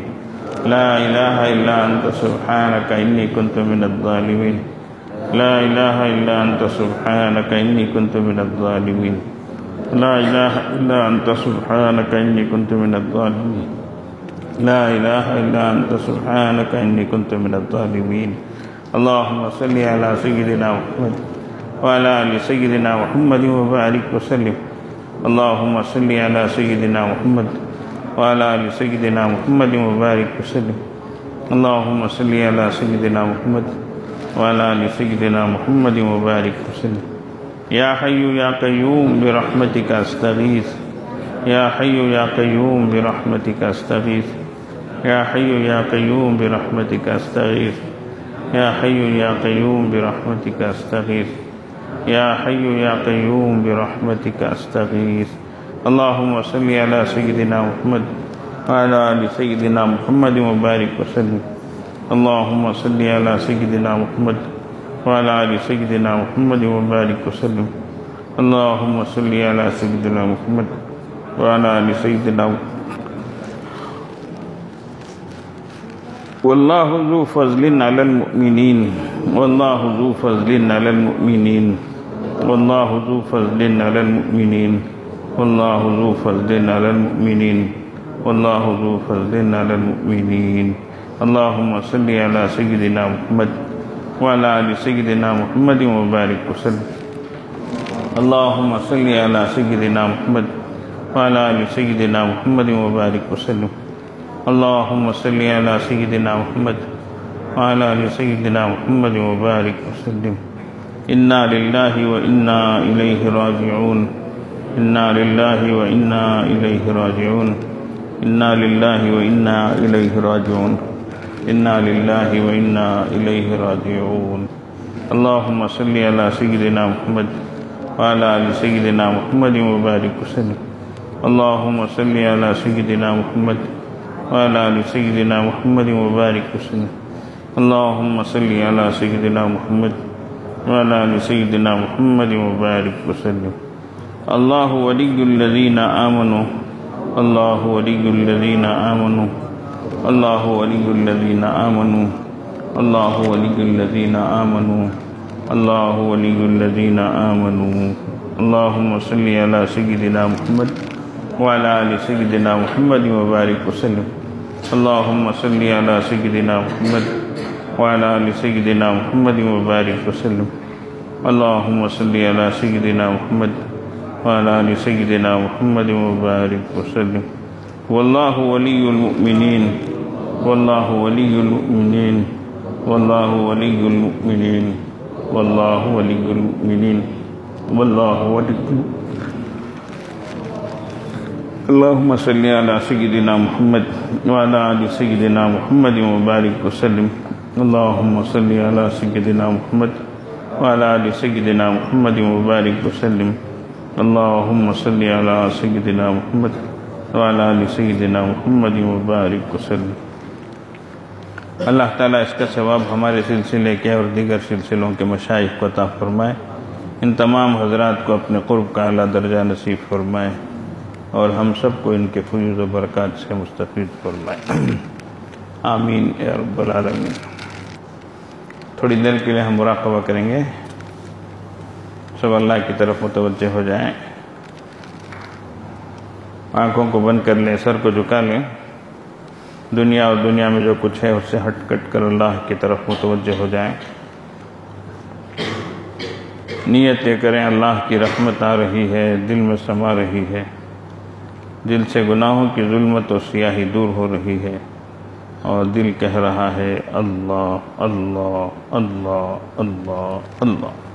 لا الہ الا انت سبحانک انی کنت من الظالمین، لا الہ الا انت سبحانک انی کنت من الظالمین، لا الہ الا انت سبحانک انی کنت من الظالمین، لا الہ الا انت سبحانک انی کنت من الظالمین. اللہم صلی علی سیدنا محمد وعلی آل سیدنا محمد وبارک وسلم. اللہم صلی علی سیدنا محمد وعلی آل سیدنا محمد وبارک وسلم. اللہم صلی علی سیدنا محمد وعلی آل سیدنا محمد وبارک وسلم. یا حی یا قیوم برحمتک استغیث، یا حی یا قیوم برحمتک استغیث، یا حی یا قیوم برحمتک استغیث، یا حی یا قیوم برحمتک استغیث، یا حی یا قیوم برحمتک استغیث. اللہم صلی علی سیدنا محمد وعلی آل سیدنا محمد وبارک وسلم. اللہم صلی علی سیدنا محمد وعلی آل سیدنا محمد وبارک وسلم. اللہم صلی علی سیدنا محمد وعلی آل سیدنا محمد. واللہ ذو فضل علی المؤمنین، واللہ ذو فضل علی المؤمنین، واللہ ذو فضل علی المؤمنین، واللہ ذو فضل علی المؤمنین، واللہ ذو فضل علی المؤمنین. اللہم صلی علی سیدنا محمد وعلی آل سیدنا محمد وبارک وسلم. اللهم صل على سيدنا محمد وعلى آل سيدنا محمد وبارك وسلم. اللهم صل على سيدنا محمد وعلى آل سيدنا محمد وبارك وسلم. إنا لله وإنا إليه راجعون. إنا لله وإنا إليه راجعون. إنا لله وإنا إليه راجعون. إنا لله وإنا إليه راجعون. اللهم صل على سيدنا محمد وعلى آل سيدنا محمد وبارك وسلم. اللهم صل على سيدنا محمد وعلى آل سيدنا محمد وبارك وسلم. اللهم صل على سيدنا محمد وعلى آل سيدنا محمد وبارك وسلم. الله ولي الذين آمنوا. الله ولي الذين آمنوا. الله ولي الذين آمنوا. الله ولي الذين آمنوا. الله ولي الذين آمنوا. اللهم صل على سيدنا محمد وعلى آل سيدنا محمد وبارك وسلم. اللهم صل على سيدنا محمد وعلى آل سيدنا محمد وبارك وسلم. اللهم صل على سيدنا محمد وعلى آل سيدنا محمد وبارك وسلم. والله ولي المؤمنين. والله ولي المؤمنين. والله ولي المؤمنين. والله ولي المؤمنين. والله ولي المؤمنين. اللهم صل على سيدنا محمد وعلى آل سيدنا محمد وبارك وسلم. اللهم صل على سيدنا محمد وعلى آل سيدنا محمد وبارك وسلم. اللهم صل على سيدنا محمد وعلى آل سيدنا محمد وبارك وسلم. اللہ تعالیٰ اس کا ثواب ہمارے سلسلے کے اور دیگر سلسلوں کے مشائخ کو عطا فرمائے. ان تمام حضرات کو اپنے قرب کا اعلیٰ درجہ نصیب فرمائے اور ہم سب کو ان کے فیوز و برکات سے مستفید فرمائے. آمین یا رب العالمین. تھوڑی دیر کے لیے ہم مراقبہ کریں گے. سب اللہ کی طرف متوجہ ہو جائیں. آنکھوں کو بند کر لیں، سر کو جھکا لیں. دنیا اور دنیا میں جو کچھ ہے اس سے ہٹ کٹ کر اللہ کی طرف متوجہ ہو جائیں. نیت یہ کریں اللہ کی رحمت آ رہی ہے، دل میں سما رہی ہے، دل سے گناہوں کی ظلمت و سیاہی دور ہو رہی ہے اور دل کہہ رہا ہے اللہ اللہ اللہ اللہ اللہ.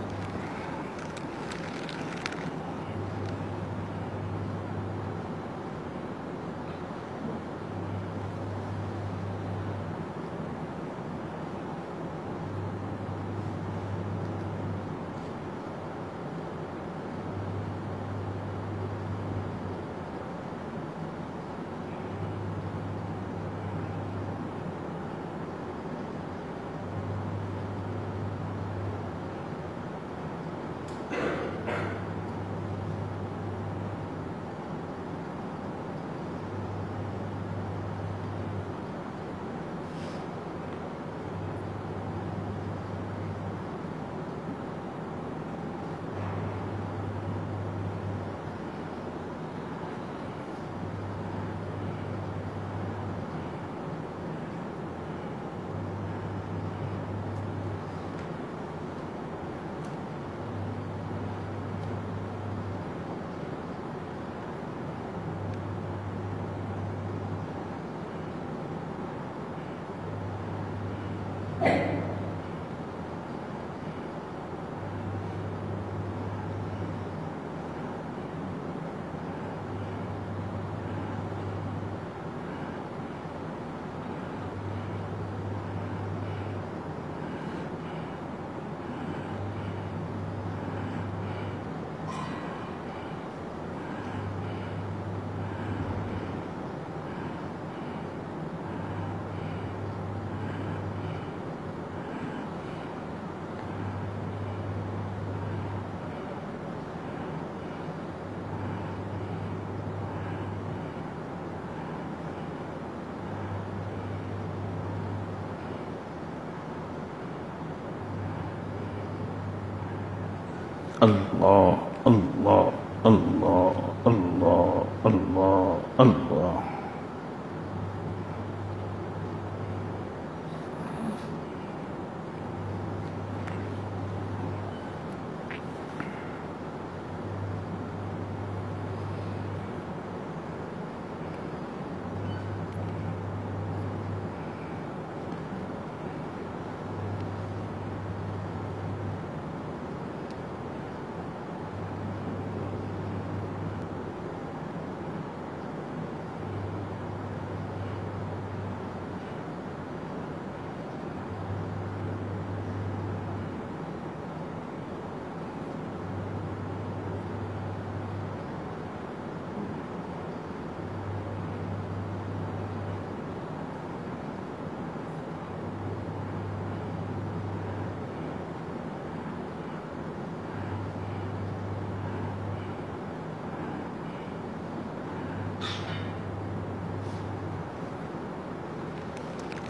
اللہ اللہ اللہ اللہ اللہ اللہ.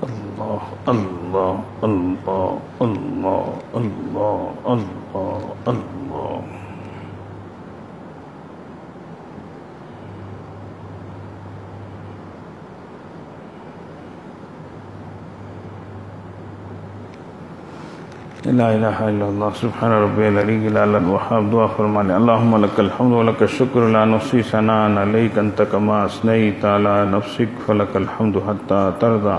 اللہ اللہ اللہ اللہ اللہ اللہ اللہ لا الہ الا اللہ سبحان ربی العلی الاعلی الوہاب. دعا فرمانے اللہم لک الحمد ولک الشکر لا نحصی ثناء علیک انت کما اثنیت علی نفسک فلک الحمد حتی ترضی.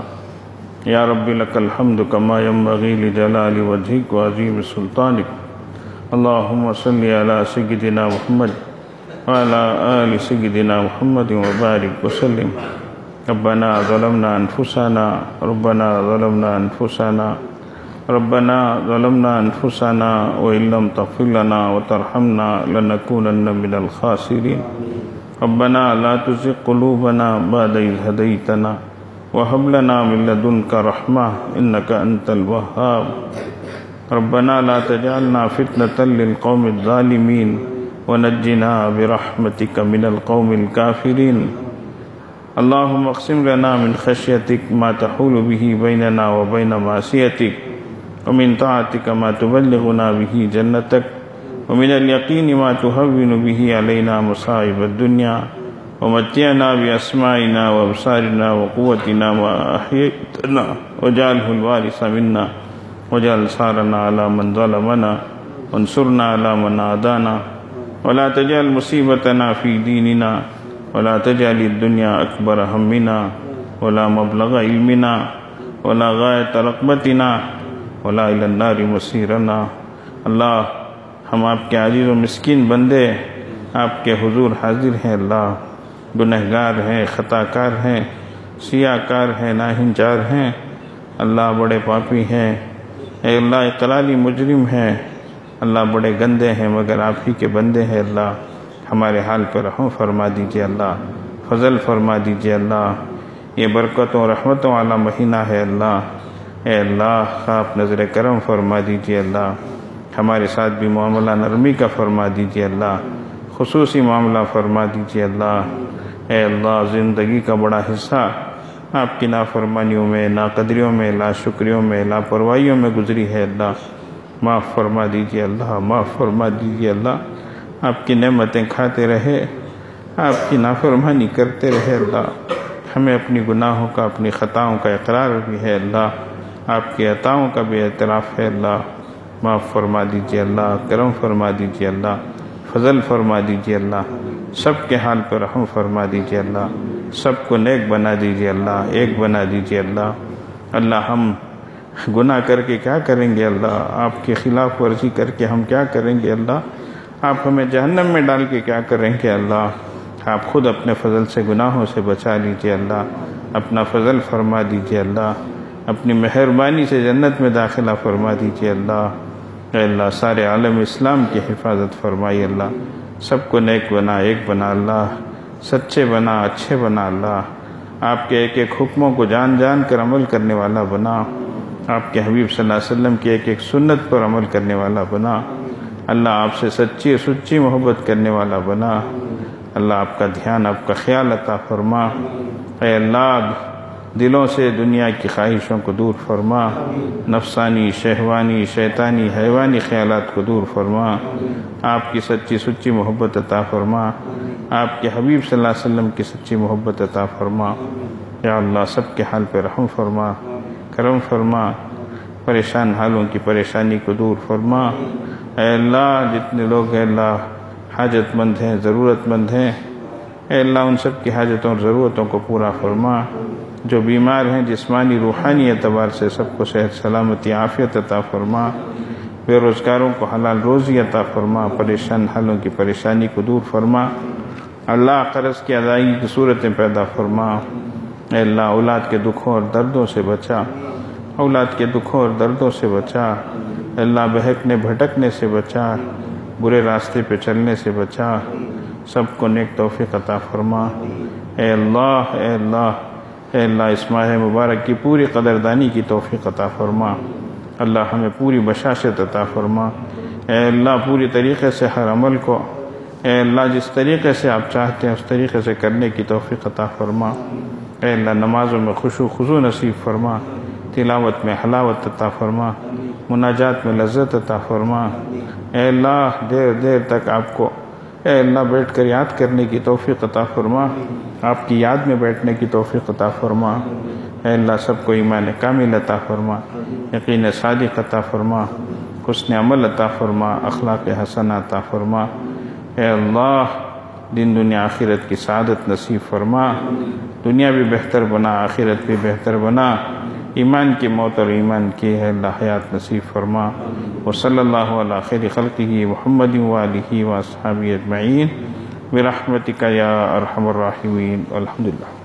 یا رب لک الحمد کما ینبغی لجلال وجہک وعظیم سلطانک. اللہم صلی علی سیدنا محمد وعلی آل سیدنا محمد وبارک وسلم. ربنا ظلمنا انفسنا ربنا ظلمنا انفسنا ربنا ظلمنا انفسنا وإن لم تغفر لنا وترحمنا لنكونن من الخاسرين. ربنا لا تزغ قلوبنا بعد إذ هديتنا وهب لنا من لدنك رحمة إنك أنت الوهاب. ربنا لا تجعلنا فتنة للقوم الظالمين ونجنا برحمتك من القوم الكافرين. اللهم اقسم لنا من خشيتك ما تحول به بيننا وبين معصيتك ومن طاعتك ما تبلغنا به جنتك ومن اليقين ما تهون به علينا مصائب الدنيا ومتعنا بأسماعنا وأبصارنا وقوتنا ما أحييتنا واجعله الوارث منا واجعل ثارنا على من ظلمنا وانصرنا على من عادانا ولا تجعل مصيبتنا في ديننا ولا تجعل الدنيا أكبر همنا ولا مبلغ علمنا ولا غاية رغبتنا ولا إلى النار مصيرنا. اللہ ہم آپ کے عاجز و مسکین بندے آپ کے حضور حاضر ہیں. اللہ گنہگار ہیں، خطا کار ہیں، سیاہ کار ہیں، ناہنجار ہیں. اللہ بڑے پاپی ہیں. اے اللہ اقلالی مجرم ہیں. اللہ بڑے گندے ہیں مگر آپ ہی کے بندے ہیں. اللہ ہمارے حال پر رحم فرما دیجئے. اللہ فضل فرما دیجئے. اللہ یہ برکتوں و رحمتوں والا مہینہ ہے. اللہ اے اللہ آپ نظر کرم فرما دیجئے. اللہ ہمارے ساتھ بھی معاملہ نرمی کا فرما دیجئے. اللہ خصوصی معاملہ فرما دیجئے. اللہ اے اللہ زندگی کا بڑا حصہ آپ کی نافرمانیوں میں، ناقدریوں میں، ناشکریوں میں، لاپرواہیوں میں گزری ہے. اللہ معاف فرما دیجئے. اللہ معاف فرما دیجئے. اللہ آپ کی نعمتیں کھاتے رہے، آپ کی نافرمانی کرتے رہے. اللہ ہمیں اپنی گناہوں کا، اپنی خطاؤں کا اقرار بھی ہے. اللہ آپ کی عطاؤں کا بھی اعتراف ہے. اللہ معاف فرما دیجئے. اللہ کرم فرما دیجئے. اللہ فضل فرما دیجئے. اللہ سب کے حال پر رحم فرما دیجئے. اللہ سب کو نیک بنا دیجئے. اللہ ایک بنا دیجئے. اللہ اللہ ہم گناہ کر کے کیا کریں گے؟ اللہ آپ کی خلاف ورزی کر کے ہم کیا کریں گے؟ اللہ آپ ہمیں جہنم میں ڈال کے کیا کریں گے؟ اللہ آپ خود اپنے فضل سے گناہوں سے بچا لیجئے. اللہ اپنا فضل فرما دیجئے. اللہ اپنی مہربانی سے جنت میں داخلہ فرما دیجئے. اللہ اے اللہ سارے عالم اسلام کی حفاظت فرمائی. اللہ سب کو نیک بنا، ایک بنا. اللہ سچے بنا، اچھے بنا. اللہ آپ کے ایک ایک حکموں کو جان جان کر عمل کرنے والا بنا. آپ کے حبیب صلی اللہ علیہ وسلم کی ایک ایک سنت پر عمل کرنے والا بنا. اللہ آپ سے سچی سچی محبت کرنے والا بنا. اللہ آپ کا دھیان، آپ کا خیال عطا فرما. اے اللہ دلوں سے دنیا کی خواہشوں کو دور فرما. نفسانی، شہوانی، شیطانی، حیوانی خیالات کو دور فرما. آپ کی سچی سچی محبت عطا فرما. آپ کے حبیب صلی اللہ علیہ وسلم کی سچی محبت عطا فرما. یا اللہ سب کے حال پہ رحم فرما، کرم فرما. پریشان حالوں کی پریشانی کو دور فرما. اے اللہ جتنے لوگ اے اللہ حاجت مند ہیں، ضرورت مند ہیں، اے اللہ ان سب کی حاجتوں اور ضرورتوں کو پورا فرما. جو بیمار ہیں جسمانی روحانی اعتبار سے سب کو صحت سلامتی عافیت عطا فرما. بے روزگاروں کو حلال روزی عطا فرما. پریشان حالوں کی پریشانی کو دور فرما. اللہ قرض کی ادائیگی کی صورتیں پیدا فرما. اے اللہ اولاد کے دکھوں اور دردوں سے بچا. اولاد کے دکھوں اور دردوں سے بچا. اے اللہ بہکنے بھٹکنے سے بچا. برے راستے پہ چلنے سے بچا. سب کو نیک توفیق عطا فرما. اے اللہ اے اللہ اے اللہ اس ماہ مبارک کی پوری قدردانی کی توفیق عطا فرما. اللہ ہمیں پوری بشاشت عطا فرما. اے اللہ پوری طریقے سے ہر عمل کو اے اللہ جس طریقے سے آپ چاہتے ہیں اس طریقے سے کرنے کی توفیق عطا فرما. اے اللہ نمازوں میں خشوع خضوع نصیب فرما، تلاوت میں حلاوت عطا فرما، مناجات میں لذت عطا فرما۔ اے اللہ دیر دیر تک آپ کو اے اللہ بیٹھ کر یاد کرنے کی توفیق عطا فرما، آپ کی یاد میں بیٹھنے کی توفیق عطا فرما۔ اے اللہ سب کو ایمان کامل عطا فرما، یقین صادق عطا فرما، حسن عمل عطا فرما، اخلاق حسنہ عطا فرما۔ اے اللہ دن دنیا آخرت کی سعادت نصیب فرما، دنیا بھی بہتر بنا، آخرت بھی بہتر بنا، ایمان کی موت اور ایمان کی ہے اللہ حیات نصیب فرما۔ وصلی اللہ علی خیر خلقہ محمد وآلہ واصحابہ اجمعین برحمتک یا ارحم الراحمین۔ الحمدللہ۔